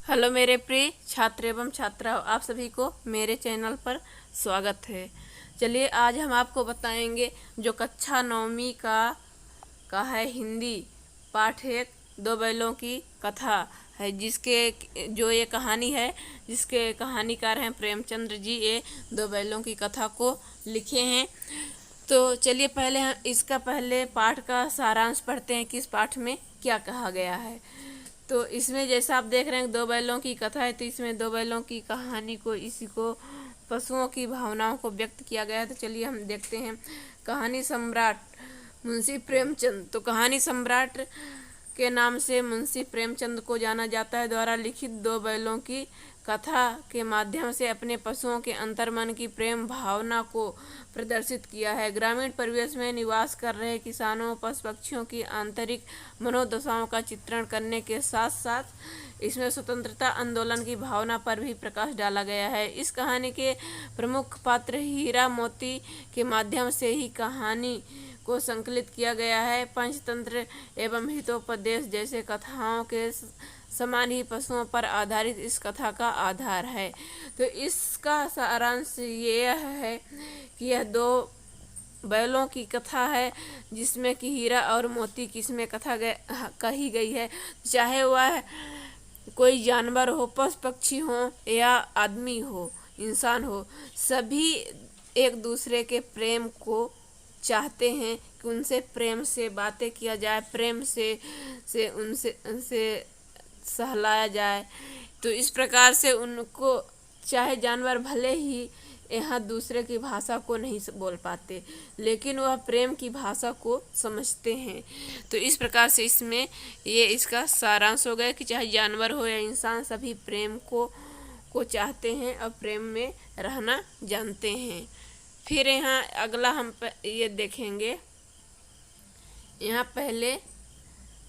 Hello मेरे प्रिय छात्र एवं छात्राओं, आप सभी को मेरे चैनल पर स्वागत है। चलिए आज हम आपको बताएंगे जो कक्षा 9वीं का है हिंदी पाठ एक दो बैलों की कथा है, जिसके जो ये कहानी है जिसके कहानीकार हैं प्रेमचंद्र जी। ये दो बैलों की कथा को लिखे हैं। तो चलिए पहले हम इसका पहले पाठ का सारांश पढ़ते हैं कि इस पाठ में क्या कहा गया है। तो इसमें जैसा आप देख रहे हैं दो बैलों की कथा है, तो इसमें दो बैलों की कहानी को इसी को पशुओं की भावनाओं को व्यक्त किया गया है। तो चलिए हम देखते हैं। कहानी सम्राट मुंशी प्रेमचंद। तो कहानी सम्राट के नाम से मुंशी प्रेमचंद को जाना जाता है। द्वारा लिखित दो बैलों की कथा के माध्यम से अपने पशुओं के अंतर्मन की प्रेम भावना को प्रदर्शित किया है। ग्रामीण परिवेश में निवास कर रहे किसानों पशु पक्षियों की आंतरिक मनोदशाओं का चित्रण करने के साथ साथ इसमें स्वतंत्रता आंदोलन की भावना पर भी प्रकाश डाला गया है। इस कहानी के प्रमुख पात्र हीरा मोती के माध्यम से ही कहानी को संकलित किया गया है। पंचतंत्र एवं हितोपदेश जैसे कथाओं के समान ही पशुओं पर आधारित इस कथा का आधार है। तो इसका सारांश ये है कि यह दो बैलों की कथा है, जिसमें कि हीरा और मोती की इसमें कथा कही गई है। चाहे वह कोई जानवर हो, पशु पक्षी हो या आदमी हो, इंसान हो, सभी एक दूसरे के प्रेम को चाहते हैं कि उनसे प्रेम से बातें किया जाए, प्रेम से उनसे सहलाया जाए। तो इस प्रकार से उनको, चाहे जानवर भले ही यहाँ दूसरे की भाषा को नहीं बोल पाते, लेकिन वह प्रेम की भाषा को समझते हैं। तो इस प्रकार से इसमें ये इसका सारांश हो गया कि चाहे जानवर हो या इंसान, सभी प्रेम को चाहते हैं और प्रेम में रहना जानते हैं। फिर यहाँ अगला हम ये देखेंगे। यहाँ पहले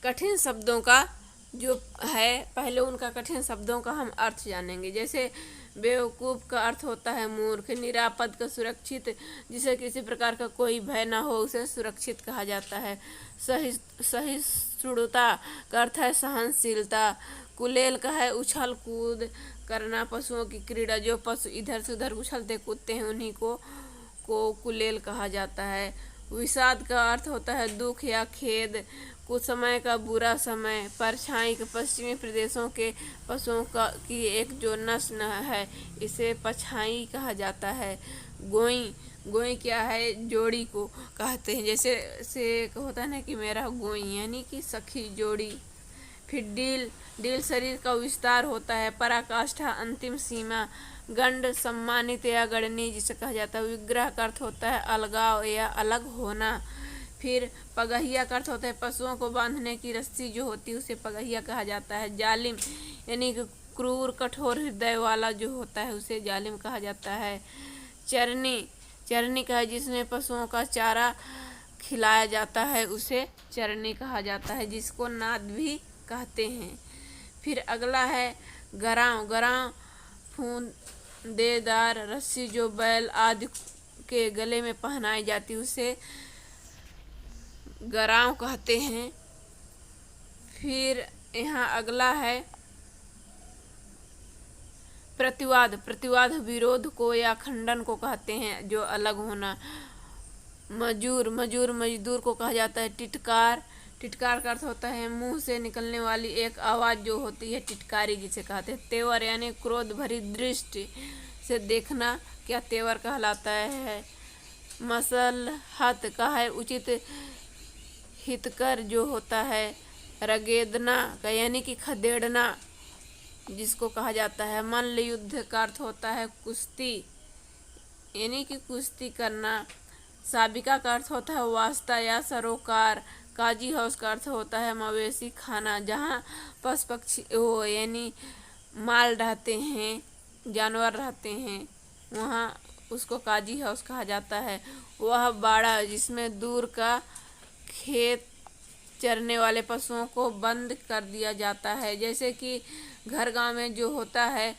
कठिन शब्दों का जो है, पहले उनका कठिन शब्दों का हम अर्थ जानेंगे। जैसे बेवकूफ़ का अर्थ होता है मूर्ख। निरापद का सुरक्षित, जिसे किसी प्रकार का कोई भय ना हो उसे सुरक्षित कहा जाता है। सहिष्णुता का अर्थ है सहनशीलता। कुलेल का है उछल कूद करना, पशुओं की क्रीड़ा। जो पशु इधर से उधर उछलते कूदते हैं उन्हीं को कुलेल कहा जाता है। विषाद का अर्थ होता है दुख या खेद। कुछ समय का बुरा समय। परछाई के पश्चिमी प्रदेशों के पशुओं की एक जो नस्ल है, इसे परछाई कहा जाता है। गोई क्या है, जोड़ी को कहते हैं। जैसे से होता है ना कि मेरा गोई, यानी कि सखी जोड़ी। फिर डील शरीर का विस्तार होता है। पराकाष्ठा अंतिम सीमा। गंड सम्मानित या गणनीय जिसे कहा जाता है। विग्रह का अर्थ होता है अलगाव या अलग होना। फिर पगहिया का अर्थ होता है पशुओं को बांधने की रस्सी जो होती है उसे पगहिया कहा जाता है। जालिम यानी कि क्रूर कठोर हृदय वाला जो होता है उसे जालिम कहा जाता है। चरनी का है जिसमें पशुओं का चारा खिलाया जाता है उसे चरनी कहा जाता है, जिसको नाद भी कहते हैं। फिर अगला है गराव फूंदेदार रस्सी जो बैल आदि के गले में पहनाई जाती है उसे गराव कहते हैं। फिर यहाँ अगला है प्रतिवाद विरोध को या खंडन को कहते हैं, जो अलग होना। मजदूर को कहा जाता है। टिटकार का अर्थ होता है मुंह से निकलने वाली एक आवाज़ जो होती है, टिटकारी जिसे कहते हैं। तेवर यानी क्रोध भरी दृष्टि से देखना, क्या तेवर कहलाता है। मसलहत का है उचित हितकर जो होता है। रगेदना का यानी कि खदेड़ना जिसको कहा जाता है। मल्ल युद्ध का अर्थ होता है कुश्ती, यानी कि कुश्ती करना। साबिका का अर्थ होता है वास्ता या सरोकार। काजी हाउस का अर्थ होता है मवेशी खाना, जहाँ पशु पक्षी हो यानी माल रहते हैं, जानवर रहते हैं, वहाँ उसको काजी हाउस कहा जाता है। वह बाड़ा जिसमें दूर का खेत चरने वाले पशुओं को बंद कर दिया जाता है। जैसे कि घर गांव में जो होता है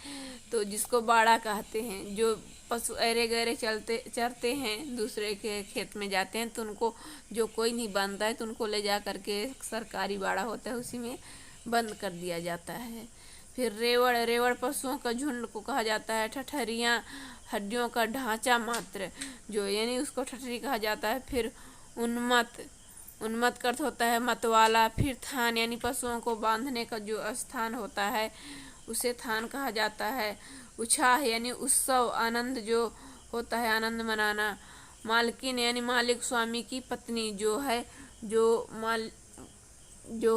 तो जिसको बाड़ा कहते हैं, जो पशु अरे गहरे चरते हैं, दूसरे के खेत में जाते हैं, तो उनको जो कोई नहीं बांधता है तो उनको ले जा करके सरकारी बाड़ा होता है उसी में बंद कर दिया जाता है। फिर रेवड़, रेवड़ पशुओं का झुंड को कहा जाता है। ठठरियाँ, हड्डियों का ढांचा मात्र, जो यानी उसको ठठरी कहा जाता है। फिर उन्मत्त, उन्मत्त का अर्थ होता है मतवाला। फिर थान, यानी पशुओं को बांधने का जो स्थान होता है उसे थान कहा जाता है। उछाह, यानी उत्सव आनंद जो होता है, आनंद मनाना। मालकिन, यानी मालिक, स्वामी की पत्नी जो है, जो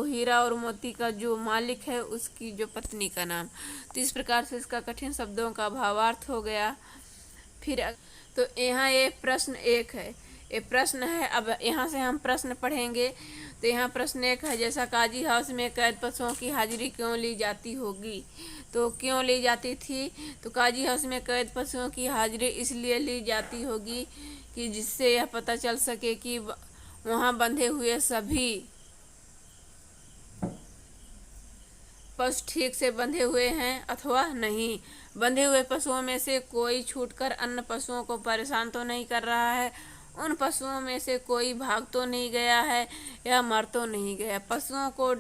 हीरा और मोती का जो मालिक है उसकी जो पत्नी का नाम। तो इस प्रकार से इसका कठिन शब्दों का भावार्थ हो गया। फिर तो यहाँ ये प्रश्न एक है, ये प्रश्न है। अब यहाँ से हम प्रश्न पढ़ेंगे। तो यहाँ प्रश्न एक है, जैसा काजी हाउस में कैद पशुओं की हाजिरी क्यों ली जाती होगी? तो क्यों ली जाती थी? तो काजी हाउस में कैद पशुओं की हाजिरी इसलिए ली जाती होगी कि जिससे यह पता चल सके कि वहाँ बंधे हुए सभी पशु ठीक से बंधे हुए हैं अथवा नहीं। बंधे हुए पशुओं में से कोई छूटकर अन्य पशुओं को परेशान तो नहीं कर रहा है, उन पशुओं में से कोई भाग तो नहीं गया है या मर तो नहीं गया, पशुओं को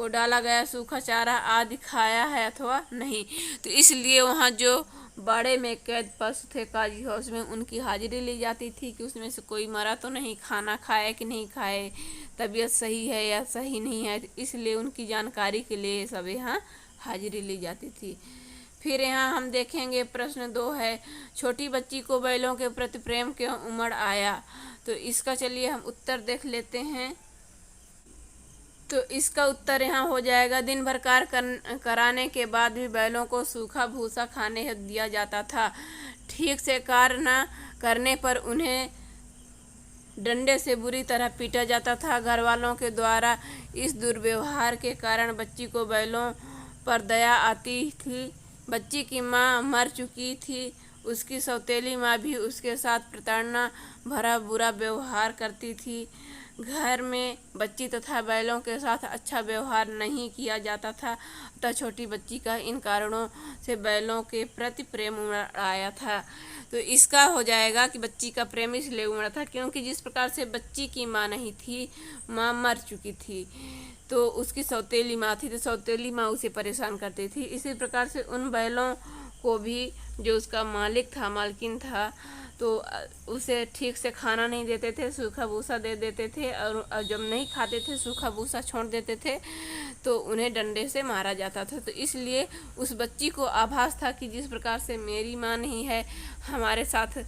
डाला गया सूखा चारा आदि खाया है अथवा नहीं। तो इसलिए वहाँ जो बाड़े में कैद पशु थे काजी हाउस में, उनकी हाजिरी ली जाती थी कि उसमें से कोई मरा तो नहीं, खाना खाए कि नहीं खाए, तबीयत सही है या सही नहीं है, इसलिए उनकी जानकारी के लिए सब यहाँ हाजिरी ली जाती थी। फिर यहाँ हम देखेंगे प्रश्न 2 है, छोटी बच्ची को बैलों के प्रति प्रेम क्यों उमड़ आया? तो इसका चलिए हम उत्तर देख लेते हैं। तो इसका उत्तर यहाँ हो जाएगा, दिन भर कार्य कराने के बाद भी बैलों को सूखा भूसा खाने हेतु दिया जाता था। ठीक से कार्य न करने पर उन्हें डंडे से बुरी तरह पीटा जाता था। घर वालों के द्वारा इस दुर्व्यवहार के कारण बच्ची को बैलों पर दया आती थी। बच्ची की माँ मर चुकी थी, उसकी सौतेली माँ भी उसके साथ प्रताड़ना भरा बुरा व्यवहार करती थी। घर में बच्ची तथा बैलों के साथ अच्छा व्यवहार नहीं किया जाता था, अतः छोटी बच्ची का इन कारणों से बैलों के प्रति प्रेम उमड़ आया था। तो इसका हो जाएगा कि बच्ची का प्रेम इसलिए उमड़ा था क्योंकि जिस प्रकार से बच्ची की माँ नहीं थी, माँ मर चुकी थी, तो उसकी सौतेली माँ थी, तो सौतेली माँ उसे परेशान करती थी। इसी प्रकार से उन बैलों को भी जो उसका मालिक था, मालकिन था, तो उसे ठीक से खाना नहीं देते थे, सूखा भूसा दे देते थे, और जब नहीं खाते थे, सूखा भूसा छोड़ देते थे, तो उन्हें डंडे से मारा जाता था। तो इसलिए उस बच्ची को आभास था कि जिस प्रकार से मेरी माँ नहीं है, हमारे साथ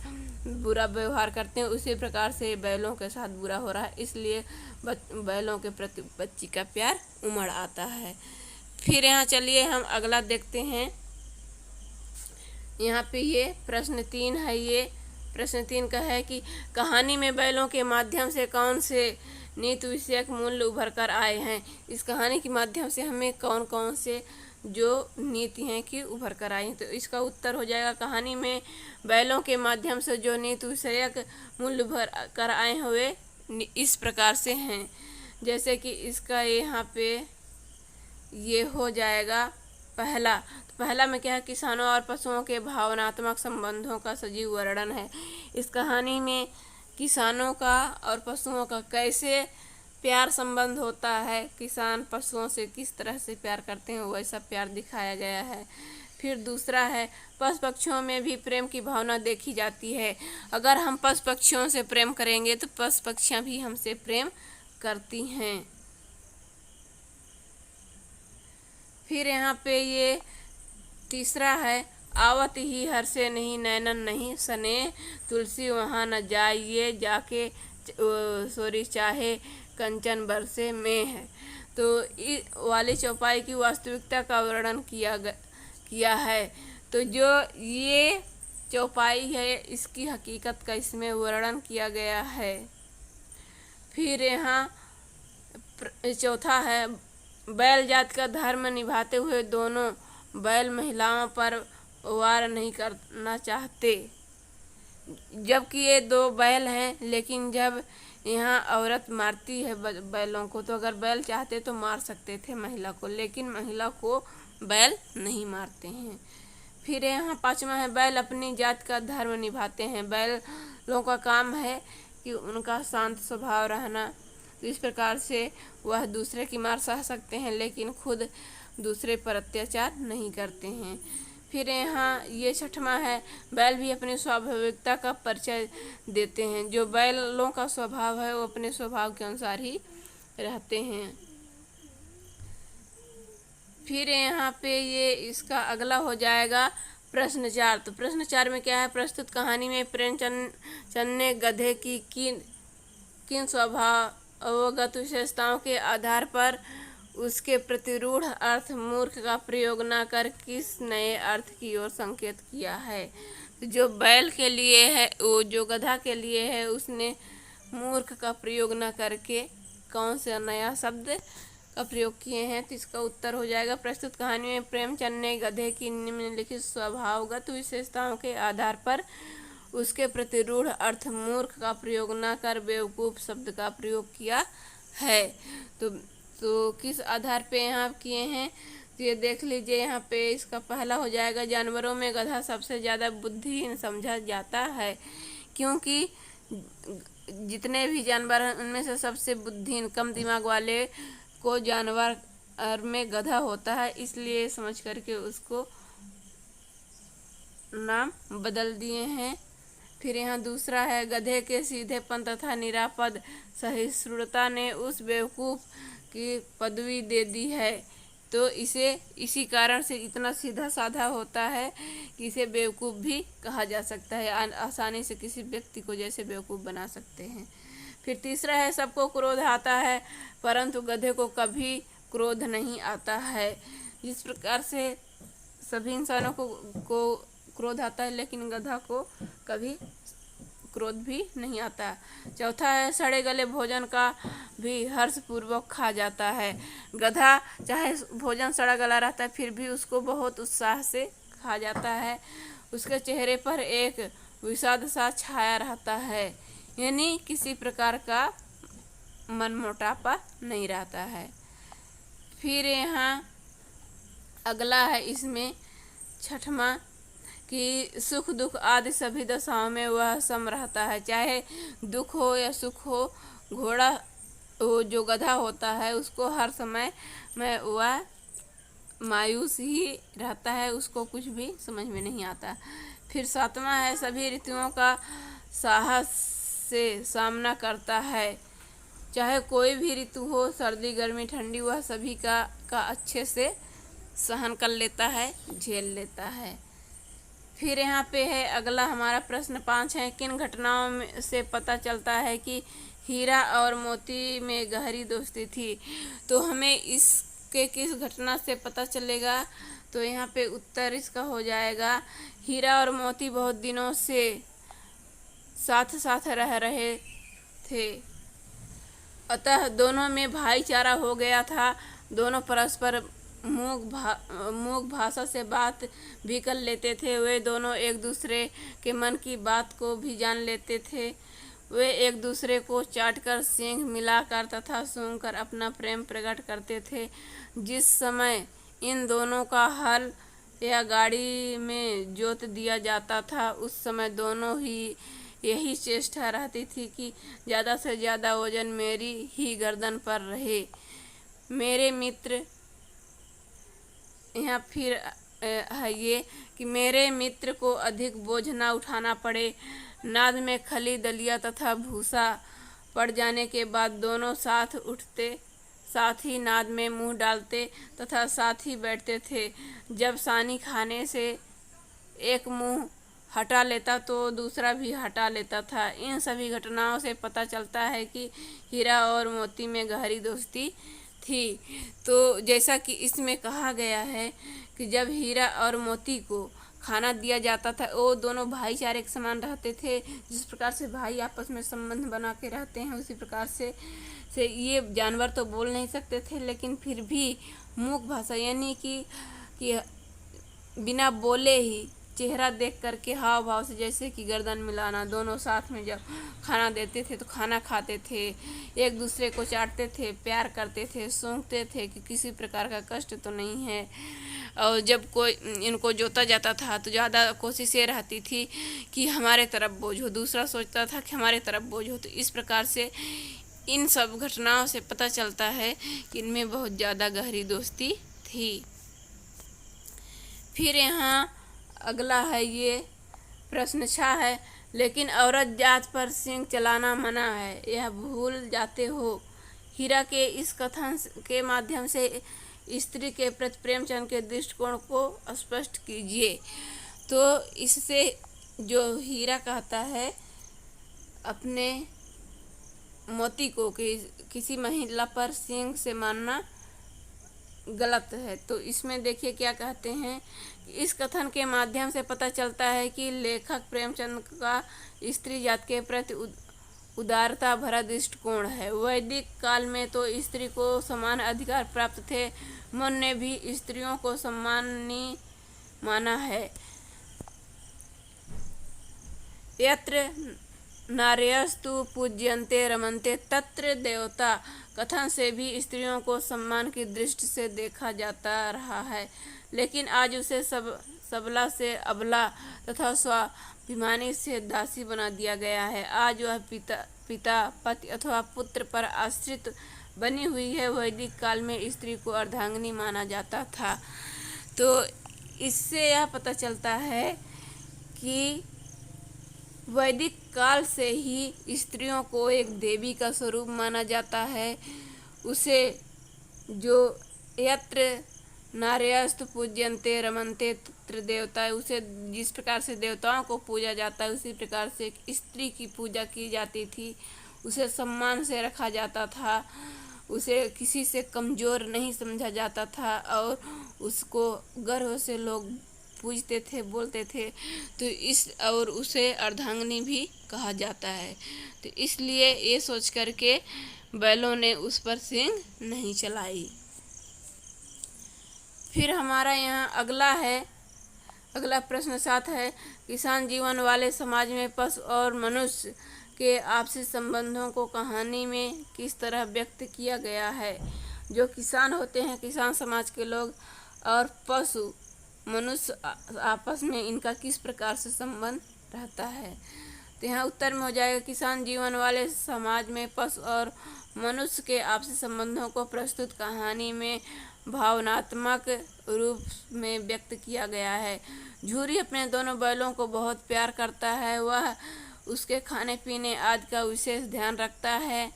बुरा व्यवहार करते हैं, उसी प्रकार से बैलों के साथ बुरा हो रहा है, इसलिए बैलों के प्रति बच्ची का प्यार उमड़ आता है। फिर यहाँ चलिए हम अगला देखते हैं। यहाँ पे ये प्रश्न 3 है। ये प्रश्न 3 का है कि कहानी में बैलों के माध्यम से कौन से नीति विषयक मूल्य उभर कर आए हैं? इस कहानी के माध्यम से हमें कौन कौन से जो नीति हैं कि उभर कर आई हैं? तो इसका उत्तर हो जाएगा, कहानी में बैलों के माध्यम से जो नीति विषयक मूल्य उभर कर आए हुए इस प्रकार से हैं। जैसे कि इसका यहाँ पे ये हो जाएगा पहला। तो पहला में क्या है, किसानों और पशुओं के भावनात्मक संबंधों का सजीव वर्णन है। इस कहानी में किसानों का और पशुओं का कैसे प्यार संबंध होता है, किसान पशुओं से किस तरह से प्यार करते हैं, वैसा प्यार दिखाया गया है। फिर दूसरा है, पशु पक्षियों में भी प्रेम की भावना देखी जाती है। अगर हम पशु पक्षियों से प्रेम करेंगे तो पशु पक्षियाँ भी हमसे प्रेम करती हैं। फिर यहाँ पे ये तीसरा है, आवत ही हर्षे नहीं नैनन नहीं सने, तुलसी वहाँ न जाइए जाके सॉरी चाहे कंचन बरसे में है। तो इस वाली चौपाई की वास्तविकता का वर्णन किया है। तो जो ये चौपाई है इसकी हकीकत का इसमें वर्णन किया गया है। फिर यहाँ चौथा है, बैल जात का धर्म निभाते हुए दोनों बैल महिलाओं पर वार नहीं करना चाहते। जबकि ये 2 बैल हैं, लेकिन जब यहाँ औरत मारती है बैलों को, तो अगर बैल चाहते तो मार सकते थे महिला को, लेकिन महिला को बैल नहीं मारते हैं। फिर यहाँ 5वां है, बैल अपनी जात का धर्म निभाते हैं। बैलों का काम है कि उनका शांत स्वभाव रहना, तो इस प्रकार से वह दूसरे की मार सह सकते हैं, लेकिन खुद दूसरे पर अत्याचार नहीं करते हैं। फिर यहाँ ये छठवां है, बैल भी अपनी स्वाभाविकता का परिचय देते हैं। जो बैलों का स्वभाव है वो अपने स्वभाव के अनुसार ही रहते हैं। फिर यहाँ पे ये इसका अगला हो जाएगा प्रश्न 4। तो प्रश्न 4 में क्या है, प्रस्तुत कहानी में प्रेमचंद ने गधे की किन स्वभावगत विशेषताओं के आधार पर उसके प्रतिरूढ़ अर्थ मूर्ख का प्रयोग न कर किस नए अर्थ की ओर संकेत किया है। तो जो बैल के लिए है, वो जो गधा के लिए है, उसने मूर्ख का प्रयोग न करके कौन सा नया शब्द का प्रयोग किए हैं। तो इसका उत्तर हो जाएगा, प्रस्तुत कहानी में प्रेमचंद ने गधे की निम्नलिखित स्वभावगत विशेषताओं के आधार पर उसके प्रतिरूढ़ अर्थ मूर्ख का प्रयोग न कर बेवकूफ़ शब्द का प्रयोग किया है। तो किस आधार पे यहाँ किए हैं, तो ये देख लीजिए। यहाँ पे इसका पहला हो जाएगा, जानवरों में गधा सबसे ज़्यादा बुद्धिहीन समझा जाता है, क्योंकि जितने भी जानवर हैं उनमें से सबसे बुद्धिहीन कम दिमाग वाले को जानवर में गधा होता है, इसलिए समझ करके उसको नाम बदल दिए हैं। फिर यहाँ दूसरा है, गधे के सीधेपन तथा निरापद सहिष्णुता ने उस बेवकूफ़ की पदवी दे दी है। तो इसी कारण से इतना सीधा साधा होता है कि इसे बेवकूफ़ भी कहा जा सकता है। आसानी से किसी व्यक्ति को जैसे बेवकूफ़ बना सकते हैं। फिर तीसरा है, सबको क्रोध आता है परंतु गधे को कभी क्रोध नहीं आता है। जिस प्रकार से सभी इंसानों को क्रोध आता है, लेकिन गधा को कभी क्रोध भी नहीं आता। चौथा है, सड़े गले भोजन का भी हर्षपूर्वक खा जाता है। गधा चाहे भोजन सड़ा गला रहता है फिर भी उसको बहुत उत्साह से खा जाता है। उसके चेहरे पर एक विषाद सा छाया रहता है, यानी किसी प्रकार का मनमुटापा नहीं रहता है। फिर यहाँ अगला है, इसमें छठवां कि सुख दुख आदि सभी दशाओं में वह सम रहता है, चाहे दुख हो या सुख हो। घोड़ा जो गधा होता है उसको हर समय में वह मायूस ही रहता है, उसको कुछ भी समझ में नहीं आता। फिर सातवां है, सभी ऋतुओं का साहस से सामना करता है, चाहे कोई भी ऋतु हो, सर्दी गर्मी ठंडी, वह सभी का अच्छे से सहन कर लेता है, झेल लेता है। फिर यहाँ पे है अगला हमारा प्रश्न 5 है, किन घटनाओं से पता चलता है कि हीरा और मोती में गहरी दोस्ती थी। तो हमें इसके किस घटना से पता चलेगा, तो यहाँ पे उत्तर इसका हो जाएगा, हीरा और मोती बहुत दिनों से साथ साथ रह रहे थे, अतः दोनों में भाईचारा हो गया था। दोनों परस्पर मूक भाषा से बात भी कर लेते थे। वे दोनों एक दूसरे के मन की बात को भी जान लेते थे। वे एक दूसरे को चाटकर सींग मिलाकर तथा सूंघकर अपना प्रेम प्रकट करते थे। जिस समय इन दोनों का हल या गाड़ी में जोत दिया जाता था, उस समय दोनों ही यही चेष्टा रहती थी कि ज़्यादा से ज़्यादा वजन मेरी ही गर्दन पर रहे। मेरे मित्र, यहाँ फिर है ये कि मेरे मित्र को अधिक बोझ न उठाना पड़े। नाद में खली दलिया तथा भूसा पड़ जाने के बाद दोनों साथ उठते, साथ ही नाद में मुंह डालते तथा साथ ही बैठते थे। जब सानी खाने से एक मुंह हटा लेता तो दूसरा भी हटा लेता था। इन सभी घटनाओं से पता चलता है कि हीरा और मोती में गहरी दोस्ती थी। तो जैसा कि इसमें कहा गया है कि जब हीरा और मोती को खाना दिया जाता था, वो दोनों भाईचारे के समान रहते थे। जिस प्रकार से भाई आपस में संबंध बना के रहते हैं, उसी प्रकार से ये जानवर तो बोल नहीं सकते थे, लेकिन फिर भी मूक भाषा यानी कि बिना बोले ही चेहरा देख करके हाव भाव से, जैसे कि गर्दन मिलाना, दोनों साथ में जब खाना देते थे तो खाना खाते थे, एक दूसरे को चाटते थे, प्यार करते थे, सूंघते थे कि किसी प्रकार का कष्ट तो नहीं है। और जब कोई इनको जोता जाता था तो ज़्यादा कोशिश ये रहती थी कि हमारे तरफ बोझ हो, दूसरा सोचता था कि हमारे तरफ बोझ हो। तो इस प्रकार से इन सब घटनाओं से पता चलता है कि इनमें बहुत ज़्यादा गहरी दोस्ती थी। फिर यहाँ अगला है, ये प्रश्न 6 है, लेकिन औरत जात पर सींग चलाना मना है, यह भूल जाते हो। हीरा के इस कथन के माध्यम से स्त्री के प्रति प्रेमचंद के दृष्टिकोण को स्पष्ट कीजिए। तो इससे जो हीरा कहता है अपने मोती को कि किसी महिला पर सींग से मारना गलत है, तो इसमें देखिए क्या कहते हैं। इस कथन के माध्यम से पता चलता है कि लेखक प्रेमचंद का स्त्री जात के प्रति उदारता भरा दृष्टिकोण है। वैदिक काल में तो स्त्री को समान अधिकार प्राप्त थे। मन ने भी स्त्रियों को सम्मानी माना है। यत्र नार्यस्तु पूज्यन्ते रमन्ते तत्र देवता कथन से भी स्त्रियों को सम्मान की दृष्टि से देखा जाता रहा है, लेकिन आज उसे सबला से अबला तथा स्वाभिमानी से दासी बना दिया गया है। आज वह पिता पति अथवा पुत्र पर आश्रित बनी हुई है। वैदिक काल में स्त्री को अर्धांगिनी माना जाता था। तो इससे यह पता चलता है कि वैदिक काल से ही स्त्रियों को एक देवी का स्वरूप माना जाता है। उसे जो यत्र नार्यस्तु पूज्यन्ते रमन्ते तत्र देवता, उसे जिस प्रकार से देवताओं को पूजा जाता है उसी प्रकार से एक स्त्री की पूजा की जाती थी। उसे सम्मान से रखा जाता था, उसे किसी से कमज़ोर नहीं समझा जाता था और उसको गर्व से लोग पूजते थे, बोलते थे। तो और उसे अर्धांगिनी भी कहा जाता है। तो इसलिए ये सोच करके बैलों ने उस पर सींग नहीं चलाई। फिर हमारा यहाँ अगला प्रश्न 7 है, किसान जीवन वाले समाज में पशु और मनुष्य के आपसी संबंधों को कहानी में किस तरह व्यक्त किया गया है। जो किसान होते हैं, किसान समाज के लोग, और पशु मनुष्य आपस में इनका किस प्रकार से संबंध रहता है। तो यहाँ उत्तर में हो जाएगा, किसान जीवन वाले समाज में पशु और मनुष्य के आपसी संबंधों को प्रस्तुत कहानी में भावनात्मक रूप में व्यक्त किया गया है। झूरी अपने दोनों बैलों को बहुत प्यार करता है। वह उसके खाने पीने आदि का विशेष ध्यान रखता है।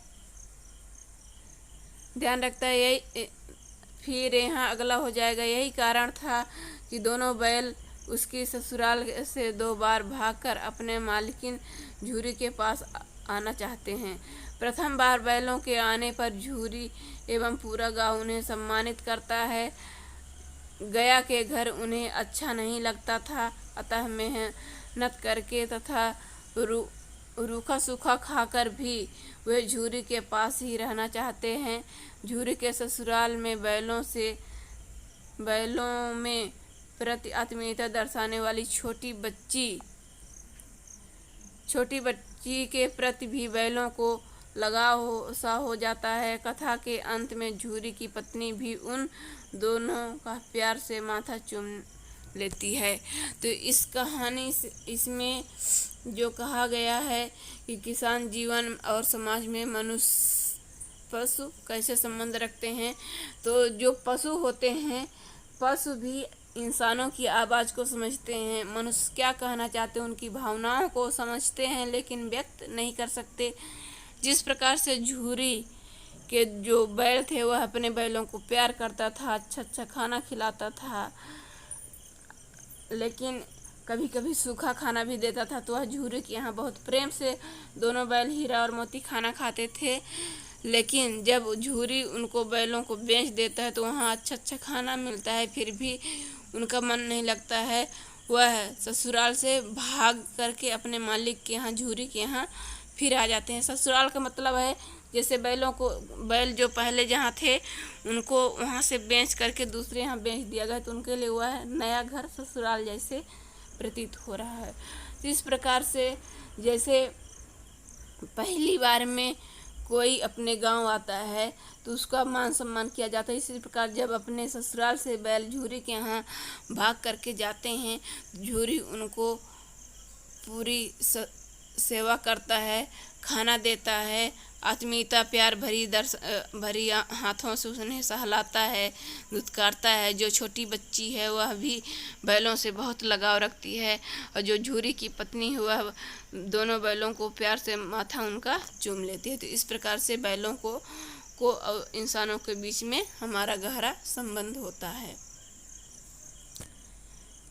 यही फिर यहाँ अगला हो जाएगा, यही कारण था कि दोनों बैल उसकी ससुराल से 2 बार भागकर अपने मालकिन झूरी के पास आना चाहते हैं। प्रथम बार बैलों के आने पर झूरी एवं पूरा गांव उन्हें सम्मानित करता है। गया के घर उन्हें अच्छा नहीं लगता था, अतः मेहनत करके तथा रूखा सूखा खाकर भी वे झूरी के पास ही रहना चाहते हैं। झूरी के ससुराल में बैलों में प्रति आत्मीयता दर्शाने वाली छोटी बच्ची के प्रति भी बैलों को लगाव सा हो जाता है। कथा के अंत में झूरी की पत्नी भी उन दोनों का प्यार से माथा चूम लेती है। तो इस कहानी से इसमें जो कहा गया है कि किसान जीवन और समाज में मनुष्य पशु कैसे संबंध रखते हैं। तो जो पशु होते हैं, पशु भी इंसानों की आवाज़ को समझते हैं। मनुष्य क्या कहना चाहते हैं, उनकी भावनाओं को समझते हैं, लेकिन व्यक्त नहीं कर सकते। जिस प्रकार से झूरी के जो बैल थे वह अपने बैलों को प्यार करता था, अच्छा खाना खिलाता था, लेकिन कभी कभी सूखा खाना भी देता था। तो वह झूरी के यहाँ बहुत प्रेम से दोनों बैल हीरा और मोती खाना खाते थे। लेकिन जब झूरी उनको बैलों को बेच देता है तो वहाँ अच्छा खाना मिलता है, फिर भी उनका मन नहीं लगता है। वह ससुराल से भाग करके अपने मालिक के यहाँ, झूरी के यहाँ फिर आ जाते हैं। ससुराल का मतलब है जैसे बैल जो पहले जहाँ थे उनको वहाँ से बेच करके दूसरे यहाँ बेच दिया गया, तो उनके लिए वह नया घर ससुराल जैसे प्रतीत हो रहा है। तो इस प्रकार से जैसे पहली बार में कोई अपने गांव आता है तो उसका मान सम्मान किया जाता है, इसी प्रकार जब अपने ससुराल से बैल झूरी के यहाँ भाग करके जाते हैं, झूरी उनको पूरी सेवा करता है, खाना देता है, आत्मीयता प्यार भरी हाथों से उन्हें सहलाता है, धुतकारता है। जो छोटी बच्ची है वह भी बैलों से बहुत लगाव रखती है, और जो झूरी की पत्नी है वह दोनों बैलों को प्यार से माथा उनका चूम लेती है। तो इस प्रकार से बैलों को और इंसानों के बीच में हमारा गहरा संबंध होता है।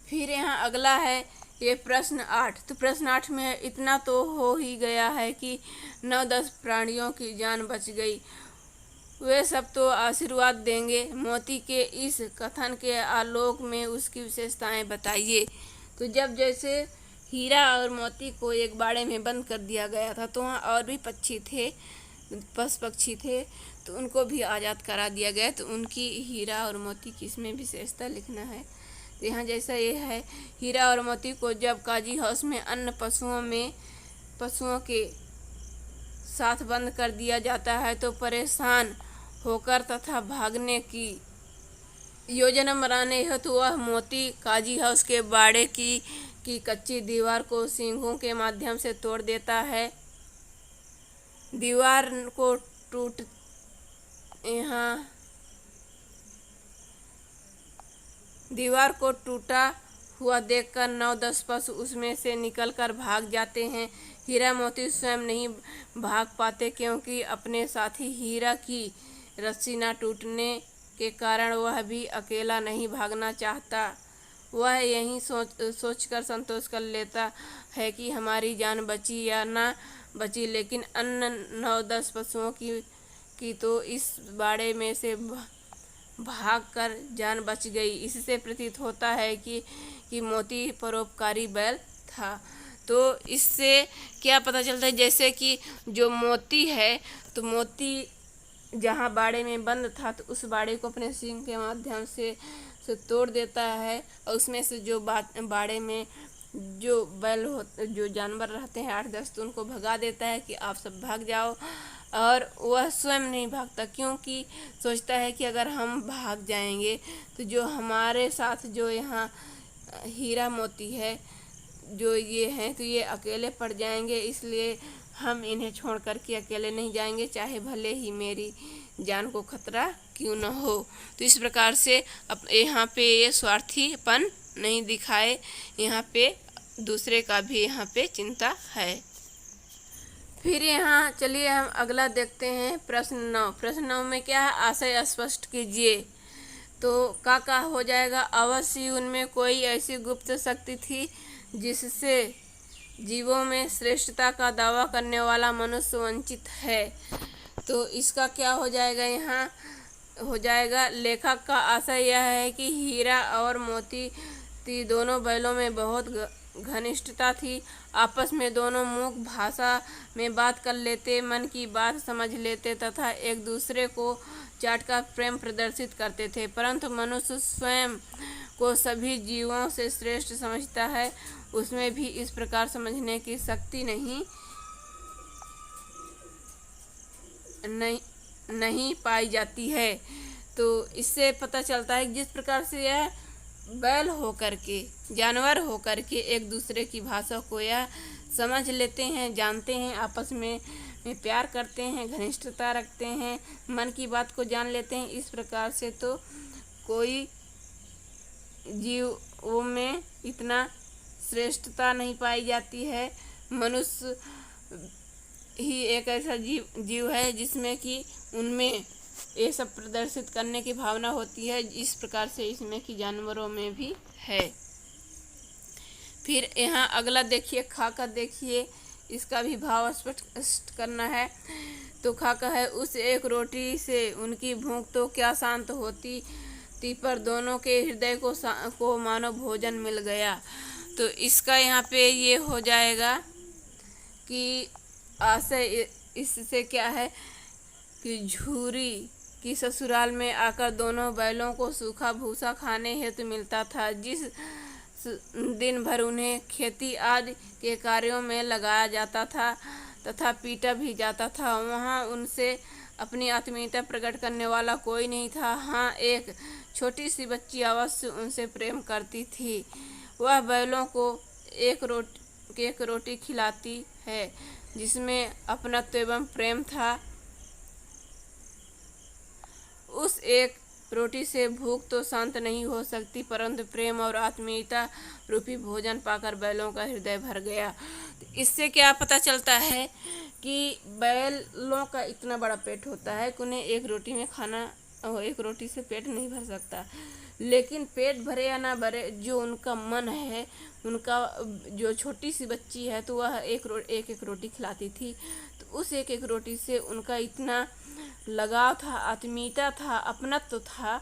फिर यहाँ अगला है ये प्रश्न 8। तो प्रश्न 8 में इतना तो हो ही गया है कि 9-10 प्राणियों की जान बच गई, वे सब तो आशीर्वाद देंगे। मोती के इस कथन के आलोक में उसकी विशेषताएं बताइए। तो जब जैसे हीरा और मोती को एक बाड़े में बंद कर दिया गया था, तो वहाँ और भी पशु पक्षी थे, तो उनको भी आज़ाद करा दिया गया। तो उनकी हीरा और मोती की इसमें विशेषता लिखना है। तो यहाँ जैसा ये है, हीरा और मोती को जब काजी हाउस में अन्य पशुओं के साथ बंद कर दिया जाता है, तो परेशान होकर तथा भागने की योजना बनाने हेतु वह मोती काजी हाउस के बाड़े की कच्ची दीवार को सींगों के माध्यम से तोड़ देता है। दीवार को टूटा हुआ देखकर 9-10 पशु उसमें से निकलकर भाग जाते हैं। हीरा मोती स्वयं नहीं भाग पाते, क्योंकि अपने साथी हीरा की रस्सी न टूटने के कारण वह भी अकेला नहीं भागना चाहता। वह यही सोचकर संतोष कर लेता है कि हमारी जान बची या ना बची, लेकिन अन्य 9-10 पशुओं की तो इस बाड़े में से भागकर जान बच गई। इससे प्रतीत होता है कि मोती परोपकारी बैल था। तो इससे क्या पता चलता है, जैसे कि जो मोती है, तो मोती जहाँ बाड़े में बंद था, तो उस बाड़े को अपने सींग के माध्यम से तोड़ देता है, और उसमें से जो बाड़े में जो जो जानवर रहते हैं 8-10, तो उनको भगा देता है कि आप सब भाग जाओ। और वह स्वयं नहीं भागता, क्योंकि सोचता है कि अगर हम भाग जाएंगे तो जो हमारे साथ जो यहाँ हीरा मोती है, जो ये हैं, तो ये अकेले पड़ जाएंगे। इसलिए हम इन्हें छोड़ कर के अकेले नहीं जाएंगे, चाहे भले ही मेरी जान को खतरा क्यों न हो। तो इस प्रकार से अब यहाँ पे ये स्वार्थीपन नहीं दिखाए, यहाँ पे दूसरे का भी यहाँ पे चिंता है। फिर यहाँ चलिए हम अगला देखते हैं प्रश्न 9। प्रश्न 9 में क्या है, आशय स्पष्ट कीजिए। तो का हो जाएगा, अवश्य उनमें कोई ऐसी गुप्त शक्ति थी जिससे जीवों में श्रेष्ठता का दावा करने वाला मनुष्य वंचित है। तो इसका क्या हो जाएगा, यहाँ हो जाएगा, लेखक का आशय यह है कि हीरा और मोती दोनों बैलों में बहुत घनिष्ठता थी। आपस में दोनों मूक भाषा में बात कर लेते, मन की बात समझ लेते तथा एक दूसरे को चाटकर प्रेम प्रदर्शित करते थे। परंतु मनुष्य स्वयं को सभी जीवों से श्रेष्ठ समझता है, उसमें भी इस प्रकार समझने की शक्ति नहीं पाई जाती है। तो इससे पता चलता है कि जिस प्रकार से यह बैल होकर के, जानवर होकर के एक दूसरे की भाषा को यह समझ लेते हैं, जानते हैं, आपस में प्यार करते हैं, घनिष्ठता रखते हैं, मन की बात को जान लेते हैं, इस प्रकार से तो कोई जीवों में इतना श्रेष्ठता नहीं पाई जाती है। मनुष्य ही एक ऐसा जीव है जिसमें कि उनमें ये सब प्रदर्शित करने की भावना होती है, इस प्रकार से इसमें कि जानवरों में भी है। फिर यहाँ अगला देखिए, खाका देखिए, इसका भी भाव स्पष्ट करना है। तो खाका है, उस एक रोटी से उनकी भूख तो क्या शांत होती, पर दोनों के हृदय को मानो भोजन मिल गया। तो इसका यहाँ पे ये हो जाएगा कि आशय इससे क्या है कि झूरी की ससुराल में आकर दोनों बैलों को सूखा भूसा खाने हेतु मिलता था। जिस दिन भर उन्हें खेती आदि के कार्यों में लगाया जाता था तथा पीटा भी जाता था, वहाँ उनसे अपनी आत्मीयता प्रकट करने वाला कोई नहीं था। हाँ, एक छोटी सी बच्ची अवश्य उनसे प्रेम करती थी। वह बैलों को एक रोटी खिलाती है जिसमें अपनत्व एवं प्रेम था। उस एक रोटी से भूख तो शांत नहीं हो सकती, परंतु प्रेम और आत्मीयता रूपी भोजन पाकर बैलों का हृदय भर गया। इससे क्या पता चलता है कि बैलों का इतना बड़ा पेट होता है कि उन्हें एक रोटी में खाना, एक रोटी से पेट नहीं भर सकता। लेकिन पेट भरे या ना भरे, जो उनका मन है, उनका जो छोटी सी बच्ची है तो वह एक एक रोटी खिलाती थी। तो उस एक एक रोटी से उनका इतना लगाव था, आत्मीयता था, अपनत्व था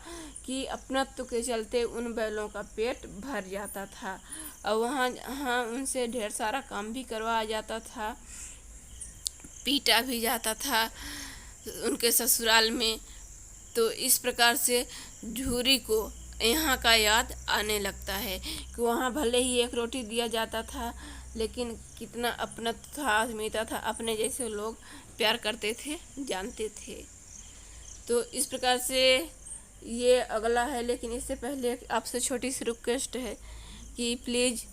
कि अपनत्व के चलते उन बैलों का पेट भर जाता था और वहाँ उनसे ढेर सारा काम भी करवाया जाता था, पीटा भी जाता था उनके ससुराल में। तो इस प्रकार से झूरी को यहाँ का याद आने लगता है कि वहाँ भले ही एक रोटी दिया जाता था, लेकिन कितना अपनत्व था, आत्मीयता था, अपने जैसे लोग प्यार करते थे, जानते थे। तो इस प्रकार से ये अगला है, लेकिन इससे पहले आपसे छोटी सी रिक्वेस्ट है कि प्लीज़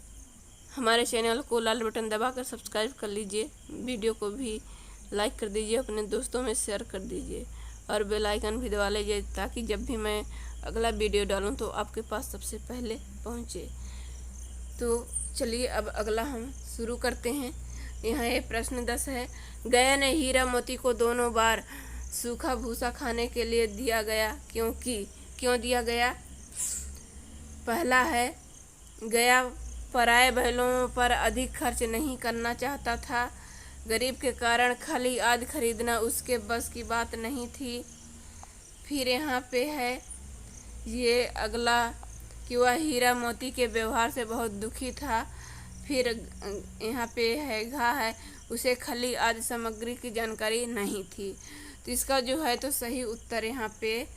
हमारे चैनल को लाल बटन दबाकर सब्सक्राइब कर लीजिए, वीडियो को भी लाइक कर दीजिए, अपने दोस्तों में शेयर कर दीजिए और बेल आइकन भी दबा लीजिए ताकि जब भी मैं अगला वीडियो डालूं तो आपके पास सबसे पहले पहुंचे। तो चलिए अब अगला हम शुरू करते हैं। यहाँ ये प्रश्न 10 है। गया ने हीरा मोती को दोनों बार सूखा भूसा खाने के लिए दिया गया, क्यों दिया गया? पहला है, गया पराए बैलों पर अधिक खर्च नहीं करना चाहता था। गरीब के कारण खली आदि खरीदना उसके बस की बात नहीं थी। फिर यहाँ पे है ये अगला कि वह हीरा मोती के व्यवहार से बहुत दुखी था। फिर यहाँ पे है घा है, उसे खली आदि सामग्री की जानकारी नहीं थी। तो इसका जो है तो सही उत्तर यहाँ पे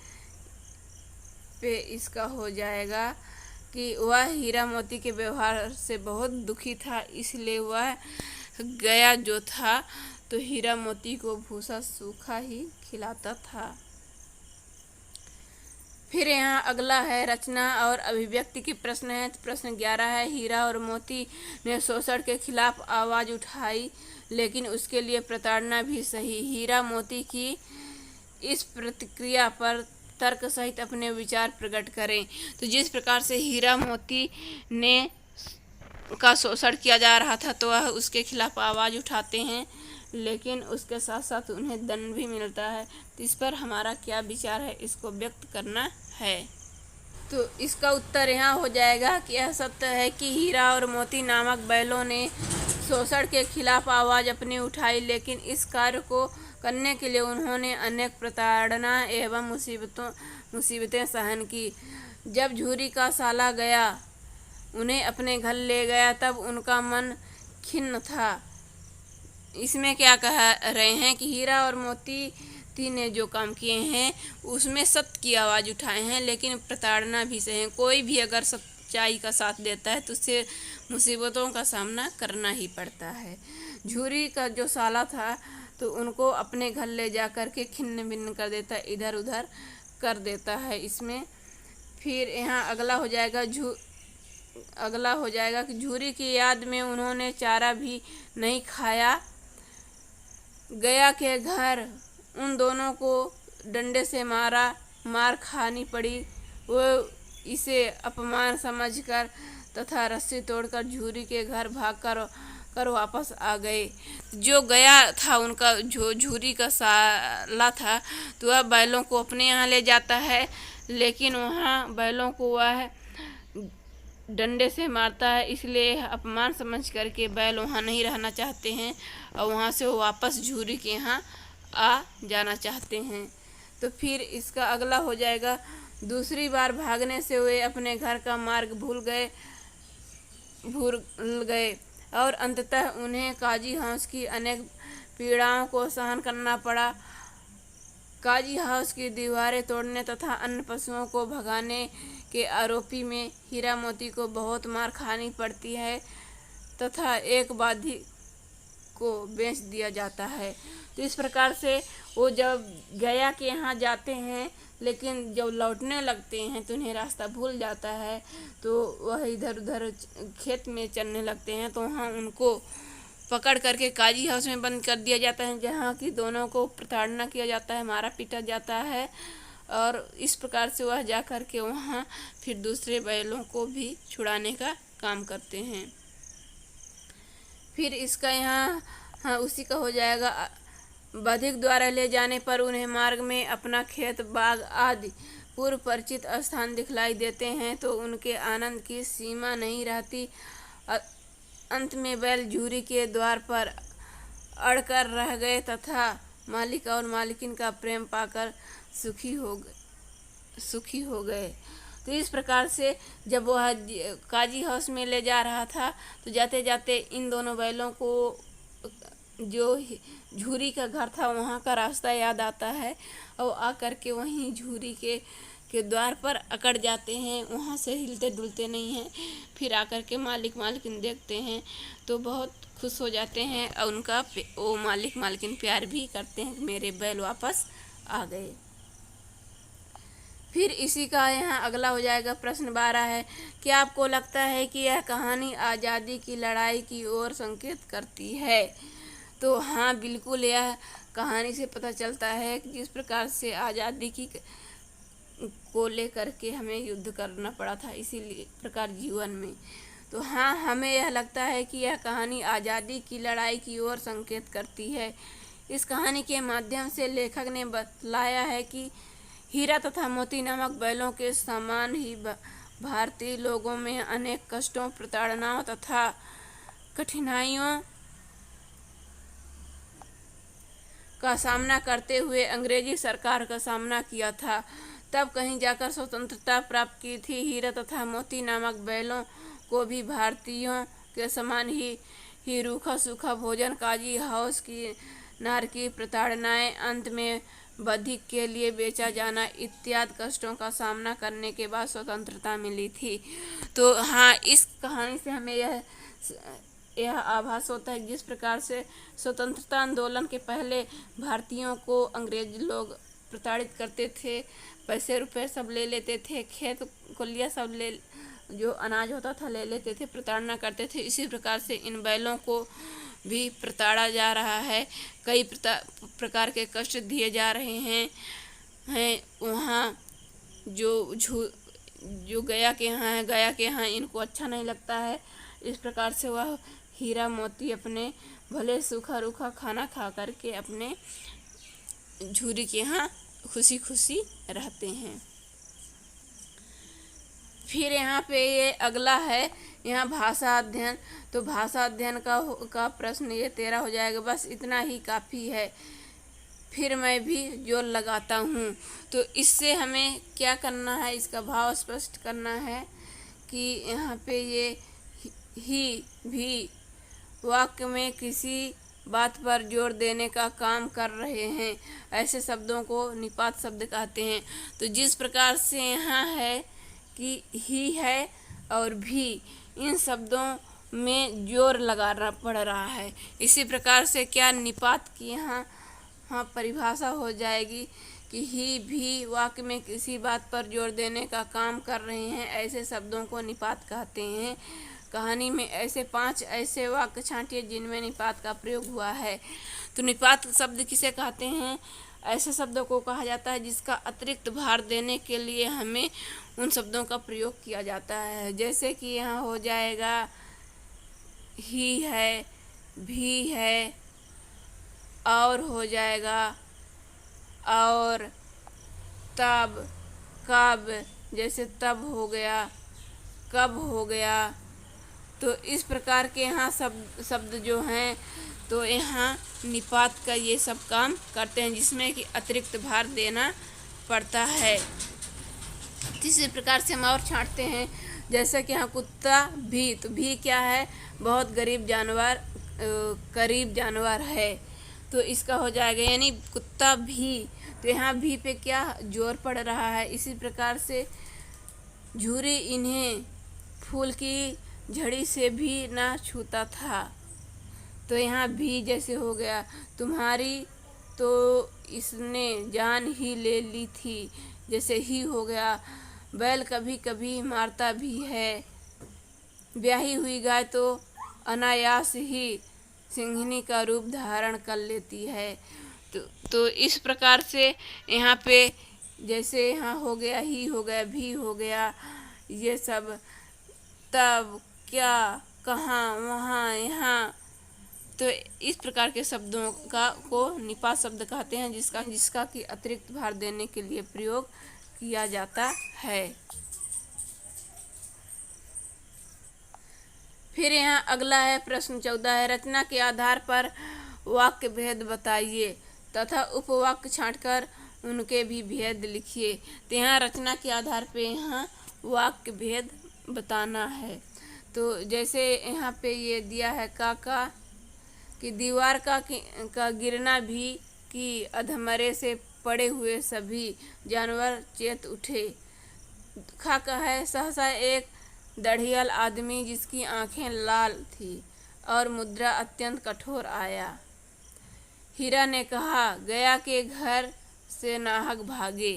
इसका हो जाएगा कि वह हीरा मोती के व्यवहार से बहुत दुखी था, इसलिए वह गया जो था तो हीरा मोती को भूसा सूखा ही खिलाता था। फिर यहाँ अगला है रचना और अभिव्यक्ति की प्रश्न है। प्रश्न 11 है। हीरा और मोती ने शोषण के खिलाफ आवाज़ उठाई, लेकिन उसके लिए प्रताड़ना भी सही। हीरा मोती की इस प्रतिक्रिया पर तर्क सहित अपने विचार प्रकट करें। तो जिस प्रकार से हीरा मोती ने का शोषण किया जा रहा था तो वह उसके खिलाफ आवाज़ उठाते हैं, लेकिन उसके साथ साथ उन्हें दंड भी मिलता है। तो इस पर हमारा क्या विचार है, इसको व्यक्त करना है। तो इसका उत्तर यहाँ हो जाएगा कि यह सत्य है कि हीरा और मोती नामक बैलों ने शोषण के खिलाफ आवाज़ अपनी उठाई, लेकिन इस कार्य को करने के लिए उन्होंने अनेक प्रताड़ना एवं मुसीबतें सहन की। जब झूरी का साला गया उन्हें अपने घर ले गया तब उनका मन खिन्न था। इसमें क्या कह रहे हैं कि हीरा और मोती ने जो काम किए हैं उसमें सत्य की आवाज़ उठाए हैं, लेकिन प्रताड़ना भी सहे। कोई भी अगर सच्चाई का साथ देता है तो उसे मुसीबतों का सामना करना ही पड़ता है। झूरी का जो साला था तो उनको अपने घर ले जा कर के खिन्न भिन्न कर देता है, इधर उधर कर देता है इसमें। फिर यहाँ अगला हो जाएगा कि झूरी की याद में उन्होंने चारा भी नहीं खाया। गया के घर उन दोनों को डंडे से मार खानी पड़ी। वो इसे अपमान समझकर तथा रस्सी तोड़कर झूरी के घर भागकर वापस आ गए। जो गया था उनका जो झूरी का साला था तो वह बैलों को अपने यहाँ ले जाता है, लेकिन वहाँ बैलों को वह डंडे से मारता है, इसलिए अपमान समझ करके बैल वहाँ नहीं रहना चाहते हैं और वहाँ से वो वापस झूरी के यहाँ आ जाना चाहते हैं। तो फिर इसका अगला हो जाएगा, दूसरी बार भागने से वे अपने घर का मार्ग भूल गए और अंततः उन्हें काजी हाउस की अनेक पीड़ाओं को सहन करना पड़ा। काजी हाउस की दीवारें तोड़ने तथा अन्य पशुओं को भगाने के आरोपी में हीरा मोती को बहुत मार खानी पड़ती है तथा एक बाधी को बेच दिया जाता है। तो इस प्रकार से वो जब गया के यहाँ जाते हैं, लेकिन जब लौटने लगते हैं तो उन्हें रास्ता भूल जाता है, तो वह इधर उधर खेत में चलने लगते हैं। तो वहाँ उनको पकड़ करके काजी हाउस में बंद कर दिया जाता है, जहाँ की दोनों को प्रताड़ना किया जाता है, मारा पीटा जाता है। और इस प्रकार से वह जा कर के वहाँ फिर दूसरे बैलों को भी छुड़ाने का काम करते हैं। फिर इसका यहाँ उसी का हो जाएगा। बधिक द्वारा ले जाने पर उन्हें मार्ग में अपना खेत बाग आदि पूर्व परिचित स्थान दिखलाई देते हैं तो उनके आनंद की सीमा नहीं रहती। अंत में बैल झूरी के द्वार पर अड़कर रह गए तथा मालिक और मालिकिन का प्रेम पाकर सुखी हो गए। तो इस प्रकार से जब वह काजी हाउस में ले जा रहा था तो जाते जाते इन दोनों बैलों को जो झूरी का घर था वहाँ का रास्ता याद आता है और आकर के वहीं झूरी के द्वार पर अकड़ जाते हैं, वहाँ से हिलते डुलते नहीं हैं। फिर आकर के मालिक मालकिन देखते हैं तो बहुत खुश हो जाते हैं और उनका वो मालिक मालकिन प्यार भी करते हैं कि मेरे बैल वापस आ गए। फिर इसी का यहाँ अगला हो जाएगा। प्रश्न 12 है, क्या आपको लगता है कि यह कहानी आज़ादी की लड़ाई की ओर संकेत करती है? तो हाँ, बिल्कुल, यह कहानी से पता चलता है कि जिस प्रकार से आज़ादी की को लेकर के हमें युद्ध करना पड़ा था, इसीलिए प्रकार जीवन में। तो हाँ, हमें यह लगता है कि यह कहानी आज़ादी की लड़ाई की ओर संकेत करती है। इस कहानी के माध्यम से लेखक ने बतलाया है कि हीरा तथा मोती नामक बैलों के समान ही भारतीय लोगों में अनेक कष्टों, प्रताड़नाओं तथा कठिनाइयों का सामना करते हुए अंग्रेजी सरकार का सामना किया था। तब कहीं जाकर स्वतंत्रता प्राप्त की थी। हीरा तथा मोती नामक बैलों को भी भारतीयों के समान ही रूखा सूखा भोजन, काजी हाउस की नारकी प्रताड़नाएं, अंत में बधिक के लिए बेचा जाना इत्यादि कष्टों का सामना करने के बाद स्वतंत्रता मिली थी। तो हाँ, इस कहानी से हमें यह आभास होता है जिस प्रकार से स्वतंत्रता आंदोलन के पहले भारतीयों को अंग्रेज लोग प्रताड़ित करते थे, पैसे रुपए सब ले लेते थे, खेत कुलिया सब जो अनाज होता था ले लेते थे, प्रताड़ना करते थे। इसी प्रकार से इन बैलों को भी प्रताड़ा जा रहा है, कई प्रकार के कष्ट दिए जा रहे हैं वहाँ जो गया के यहाँ है, गया के यहाँ इनको अच्छा नहीं लगता है। इस प्रकार से वह हीरा मोती अपने भले सूखा रूखा खाना खा करके अपने झूरी के यहाँ खुशी खुशी रहते हैं। फिर यहाँ पे ये अगला है, यहाँ भाषा अध्ययन। तो भाषा अध्ययन का प्रश्न ये 13 हो जाएगा। बस इतना ही काफ़ी है। फिर मैं भी जोर लगाता हूँ। तो इससे हमें क्या करना है, इसका भाव स्पष्ट करना है कि यहाँ पे ये ही भी वाक्य में किसी बात पर जोर देने का काम कर रहे हैं। ऐसे शब्दों को निपात शब्द कहते हैं। तो जिस प्रकार से यहाँ है कि ही है और भी, इन शब्दों में जोर लगाना पड़ रहा है। इसी प्रकार से क्या निपात की यहाँ परिभाषा हो जाएगी कि ही भी वाक्य में किसी बात पर जोर देने का काम कर रहे हैं। ऐसे शब्दों को निपात कहते हैं। कहानी में ऐसे 5 ऐसे वाक्य छांटिए जिनमें निपात का प्रयोग हुआ है। तो निपात शब्द किसे कहते हैं? ऐसे शब्दों को कहा जाता है जिसका अतिरिक्त भार देने के लिए हमें उन शब्दों का प्रयोग किया जाता है। जैसे कि यहाँ हो जाएगा ही है, भी है, और हो जाएगा और, तब, कब, जैसे तब हो गया, कब हो गया। तो इस प्रकार के यहाँ शब्द जो हैं तो यहाँ निपात का ये सब काम करते हैं जिसमें कि अतिरिक्त भार देना पड़ता है। इसी प्रकार से हम और छांटते हैं। जैसे कि यहाँ कुत्ता भी, तो भी क्या है? बहुत गरीब जानवर, करीब जानवर है। तो इसका हो जाएगा यानी कुत्ता भी। तो यहाँ भी पे क्या जोर पड़ रहा है। इसी प्रकार से झूरी इन्हें फूल की झड़ी से भी ना छूता था। तो यहाँ भी जैसे हो गया तुम्हारी, तो इसने जान ही ले ली थी, जैसे ही हो गया। बैल कभी कभी मारता भी है। ब्याही हुई गाय तो अनायास ही सिंहनी का रूप धारण कर लेती है। तो इस प्रकार से यहाँ पे जैसे यहाँ हो गया, ही हो गया, भी हो गया, ये सब तब, क्या, कहाँ, वहाँ, यहाँ, तो इस प्रकार के शब्दों को निपात शब्द कहते हैं, जिसका कि अतिरिक्त भार देने के लिए प्रयोग किया जाता है। फिर यहाँ अगला है प्रश्न 14 है, रचना के आधार पर वाक्य भेद बताइए तथा उपवाक्य छांटकर उनके भी भेद लिखिए। तो यहाँ रचना के आधार पे यहाँ वाक्य भेद बताना है। तो जैसे यहाँ पे ये दिया है काका कि दीवार का गिरना भी कि अधमरे से पड़े हुए सभी जानवर चेत उठे। खा का है, सहसा एक दढ़ियल आदमी जिसकी आंखें लाल थी और मुद्रा अत्यंत कठोर आया। हीरा ने कहा, गया के घर से नाहक भागे।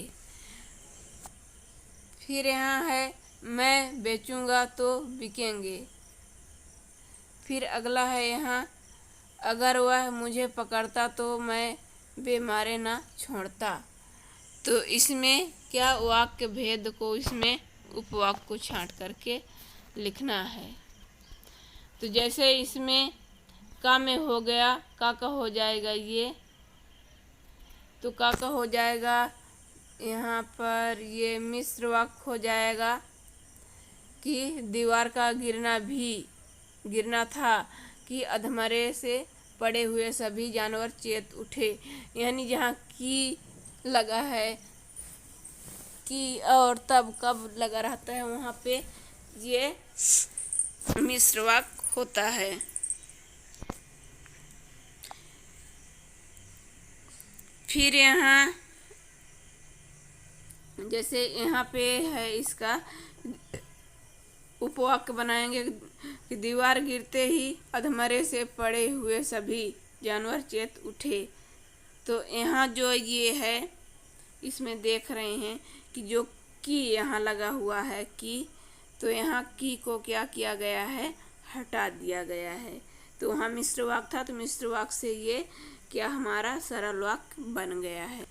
फिर यहाँ है, मैं बेचूंगा तो बिकेंगे। फिर अगला है यहाँ, अगर वह मुझे पकड़ता तो मैं बेमारे ना छोड़ता। तो इसमें क्या वाक्य भेद को इसमें उपवाक्य को छांट करके लिखना है। तो जैसे इसमें का में हो गया, का हो जाएगा ये, तो का हो जाएगा यहाँ पर ये मिश्र वाक्य हो जाएगा कि दीवार का गिरना था कि अधमरे से पड़े हुए सभी जानवर चेत उठे। यानी जहाँ की लगा है, कि और तब कब लगा रहता है, वहाँ पे ये मिश्र वाक्य होता है। फिर यहाँ जैसे यहाँ पे है इसका उपवाक्य बनाएंगे कि दीवार गिरते ही अधमरे से पड़े हुए सभी जानवर चेत उठे। तो यहाँ जो ये है इसमें देख रहे हैं कि जो की यहाँ लगा हुआ है की, तो यहाँ की को क्या किया गया है, हटा दिया गया है। तो वहाँ मिश्र वाक्य था, तो मिश्र वाक्य से ये क्या हमारा सरल वाक्य बन गया है।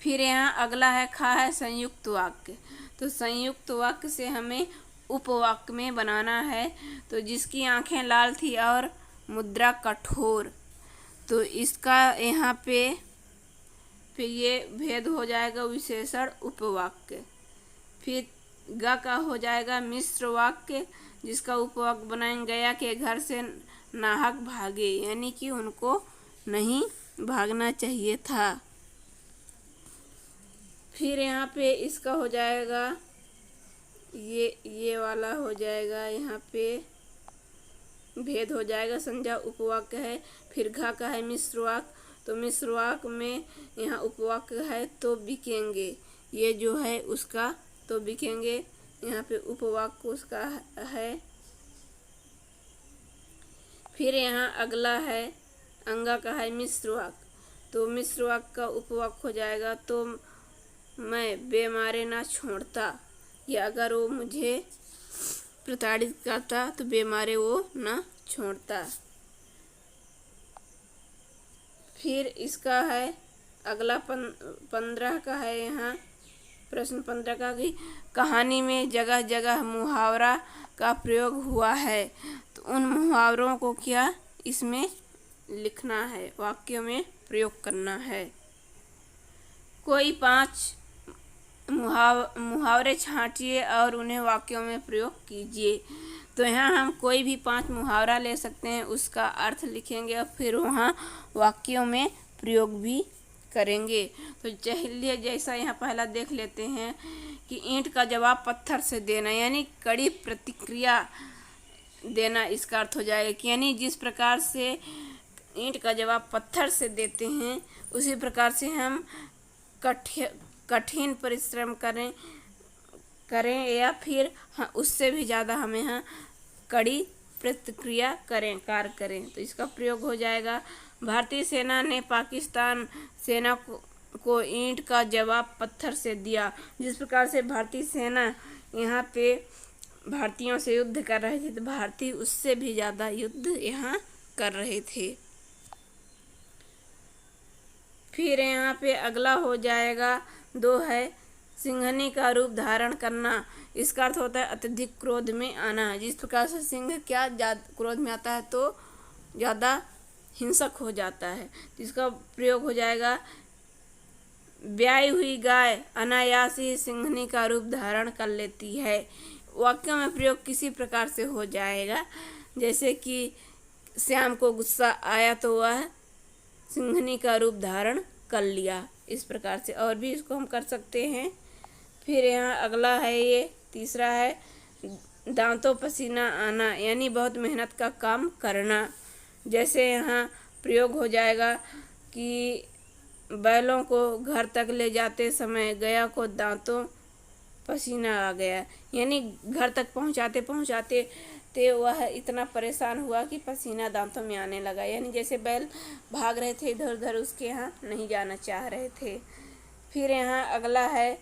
फिर यहाँ अगला है खा है संयुक्त वाक्य। तो संयुक्त वाक्य से हमें उपवाक्य में बनाना है। तो जिसकी आंखें लाल थी और मुद्रा कठोर, तो इसका यहाँ पे फिर ये भेद हो जाएगा विशेषण उपवाक्य। फिर ग का हो जाएगा मिश्र वाक्य, जिसका उपवाक्य बनाएंगे गया के घर से नाहक भागे, यानी कि उनको नहीं भागना चाहिए था। फिर यहाँ पे इसका हो जाएगा ये वाला हो जाएगा, यहाँ पे भेद हो जाएगा, संज्ञा उपवाक्य है। फिर घा का है मिश्र वाक्य, तो मिश्र वाक्य में यहाँ उपवाक्य है तो बिकेंगे, ये जो है उसका तो बिकेंगे, यहाँ पे उपवाक्य उसका है। फिर यहाँ अगला है अंगा का है मिश्र वाक्य, तो मिश्र वाक्य का उपवाक्य हो जाएगा तो मैं बेमारे ना छोड़ता, या अगर वो मुझे प्रताड़ित करता तो बेमारे वो ना छोड़ता। फिर इसका है अगला 15 का है, यहाँ प्रश्न 15 का कि कहानी में जगह जगह मुहावरा का प्रयोग हुआ है, तो उन मुहावरों को क्या इसमें लिखना है, वाक्यों में प्रयोग करना है। कोई 5 मुहावरे छांटिए और उन्हें वाक्यों में प्रयोग कीजिए। तो यहाँ हम कोई भी 5 मुहावरा ले सकते हैं, उसका अर्थ लिखेंगे और फिर वहाँ वाक्यों में प्रयोग भी करेंगे। तो चलिए जैसा यहाँ पहला देख लेते हैं कि ईंट का जवाब पत्थर से देना, यानी कड़ी प्रतिक्रिया देना, इसका अर्थ हो जाएगा कि यानी जिस प्रकार से ईंट का जवाब पत्थर से देते हैं उसी प्रकार से हम कठिन परिश्रम करें या फिर उससे भी ज़्यादा हमें यहाँ कड़ी प्रतिक्रिया कार्य करें। तो इसका प्रयोग हो जाएगा, भारतीय सेना ने पाकिस्तान सेना को ईंट का जवाब पत्थर से दिया। जिस प्रकार से भारतीय सेना यहाँ पे भारतीयों से युद्ध कर रही थी, तो भारतीय उससे भी ज़्यादा युद्ध यहाँ कर रहे थे। फिर यहाँ पे अगला हो जाएगा 2 है सिंहनी का रूप धारण करना। इसका अर्थ होता है अत्यधिक क्रोध में आना। जिस प्रकार से सिंह क्या क्रोध में आता है तो ज़्यादा हिंसक हो जाता है। तो इसका प्रयोग हो जाएगा ब्याई हुई गाय अनायास ही सिंहनी का रूप धारण कर लेती है। वाक्य में प्रयोग किसी प्रकार से हो जाएगा, जैसे कि श्याम को गुस्सा आया तो वह सिंहनी का रूप धारण कर लिया। इस प्रकार से और भी इसको हम कर सकते हैं। फिर यहाँ अगला है, ये तीसरा है दांतों पसीना आना, यानी बहुत मेहनत का काम करना। जैसे यहाँ प्रयोग हो जाएगा कि बैलों को घर तक ले जाते समय गया को दांतों पसीना आ गया, यानी घर तक पहुँचाते पहुँचाते ते वह इतना परेशान हुआ कि पसीना दांतों में आने लगा। यानी जैसे बैल भाग रहे थे इधर उधर, उसके यहाँ नहीं जाना चाह रहे थे। फिर यहाँ अगला है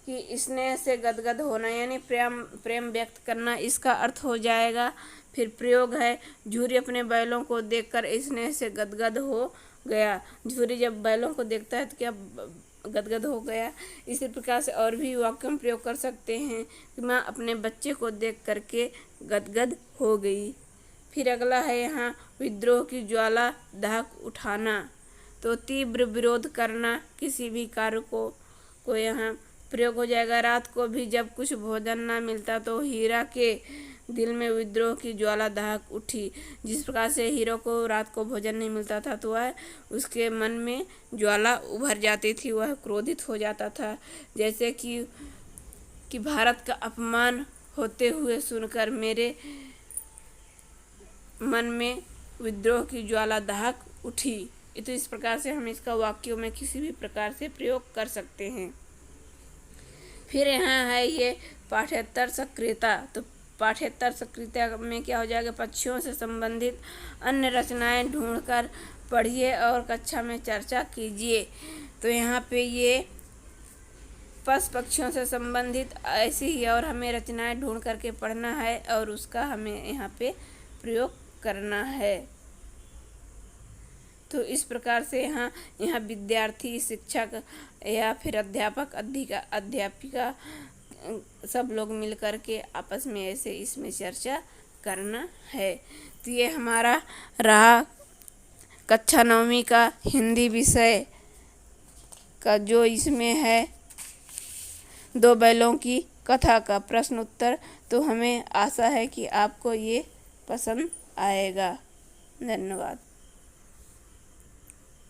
कि स्नेह से गदगद होना, यानी प्रेम व्यक्त करना। इसका अर्थ हो जाएगा। फिर प्रयोग है झूरी अपने बैलों को देखकर स्नेह से गदगद हो गया। झूरी जब बैलों को देखता है तो क्या गदगद हो गया। इसी प्रकार से और भी वाक्य में प्रयोग कर सकते हैं कि माँ अपने बच्चे को देख करके गदगद हो गई। फिर अगला है यहाँ विद्रोह की ज्वाला दहक उठाना, तो तीव्र विरोध करना किसी भी कार्य को यहाँ प्रयोग हो जाएगा। रात को भी जब कुछ भोजन ना मिलता तो हीरा के दिल में विद्रोह की ज्वाला दहक उठी। जिस प्रकार से हीरो को रात को भोजन नहीं मिलता था तो वह उसके मन में ज्वाला उभर जाती थी, वह क्रोधित हो जाता था। जैसे कि भारत का अपमान होते हुए सुनकर मेरे मन में विद्रोह की ज्वाला दहक उठी। तो इस प्रकार से हम इसका वाक्यों में किसी भी प्रकार से प्रयोग कर सकते हैं। फिर यहाँ है ये पाठ्येतर सक्रियता, तो पाठ्येतर सक्रियता में क्या हो जाएगा, पक्षियों से संबंधित अन्य रचनाएं ढूंढकर पढ़िए और कक्षा में चर्चा कीजिए। तो यहाँ पे ये पशु पक्षियों से संबंधित ऐसी ही और हमें रचनाएं ढूंढ करके पढ़ना है और उसका हमें यहाँ पे प्रयोग करना है। तो इस प्रकार से यहाँ विद्यार्थी, शिक्षक या फिर अध्यापक, अध्यापिका सब लोग मिल कर के आपस में ऐसे इसमें चर्चा करना है। तो ये हमारा रहा कक्षा 9वीं का हिंदी विषय का जो इसमें है 2 बैलों की कथा का प्रश्न उत्तर। तो हमें आशा है कि आपको ये पसंद आएगा। धन्यवाद।